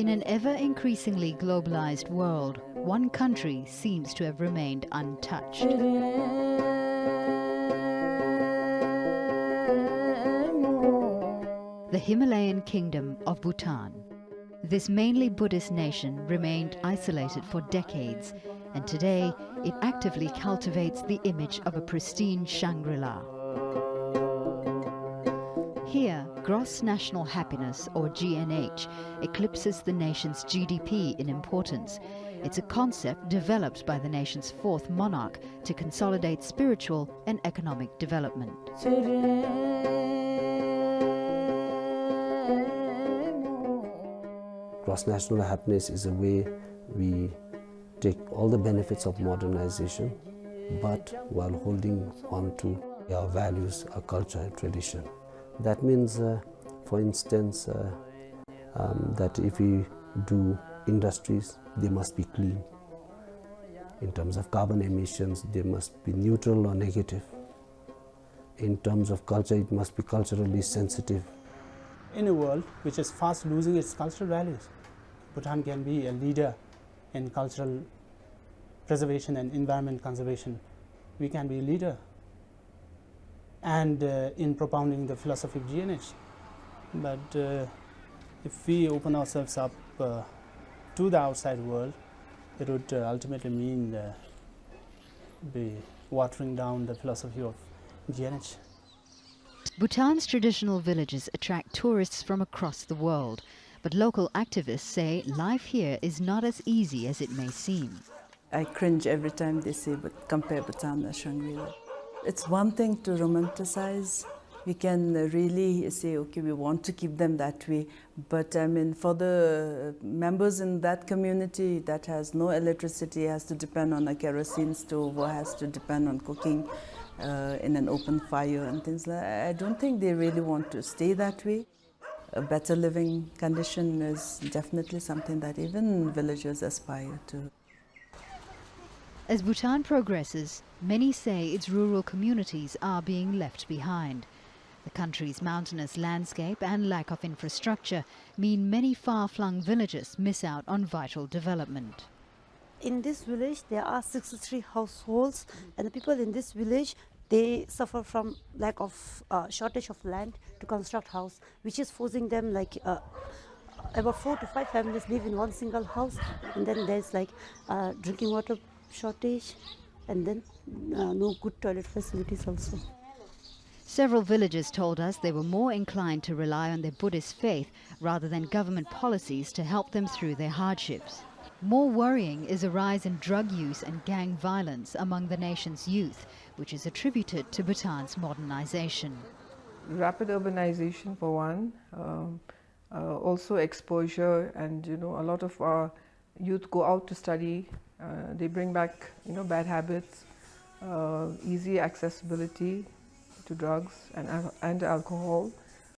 In an ever-increasingly globalized world, one country seems to have remained untouched. The Himalayan kingdom of Bhutan. This mainly Buddhist nation remained isolated for decades, and today it actively cultivates the image of a pristine Shangri-La. Here, gross national happiness, or GNH, eclipses the nation's GDP in importance. It's a concept developed by the nation's fourth monarch to consolidate spiritual and economic development. Gross national happiness is a way we take all the benefits of modernization, but while holding on to our values, our culture, and tradition. That means, for instance, that if we do industries, they must be clean. In terms of carbon emissions, they must be neutral or negative. In terms of culture, it must be culturally sensitive. In a world which is fast losing its cultural values, Bhutan can be a leader in cultural preservation and environment conservation. We can be a leader and in propounding the philosophy of GNH. But if we open ourselves up to the outside world, it would ultimately mean be watering down the philosophy of GNH. Bhutan's traditional villages attract tourists from across the world, but local activists say life here is not as easy as it may seem. I cringe every time they say, but compare Bhutan to Shangri-La. It's one thing to romanticize. We can really say, okay, we want to keep them that way. But I mean, for the members in that community that has no electricity, has to depend on a kerosene stove or has to depend on cooking in an open fire and things like that, I don't think they really want to stay that way. A better living condition is definitely something that even villagers aspire to. As Bhutan progresses, many say its rural communities are being left behind. The country's mountainous landscape and lack of infrastructure mean many far-flung villages miss out on vital development. In this village, there are 63 households, and the people in this village, they suffer from lack of shortage of land to construct house, which is forcing them like about 4 to 5 families live in one single house, and then there's like drinking water shortage, and then no good toilet facilities also. Several villagers told us they were more inclined to rely on their Buddhist faith rather than government policies to help them through their hardships. More worrying is a rise in drug use and gang violence among the nation's youth, which is attributed to Bhutan's modernization. Rapid urbanization for one, also exposure, and a lot of our youth go out to study. They bring back bad habits, easy accessibility to drugs and alcohol.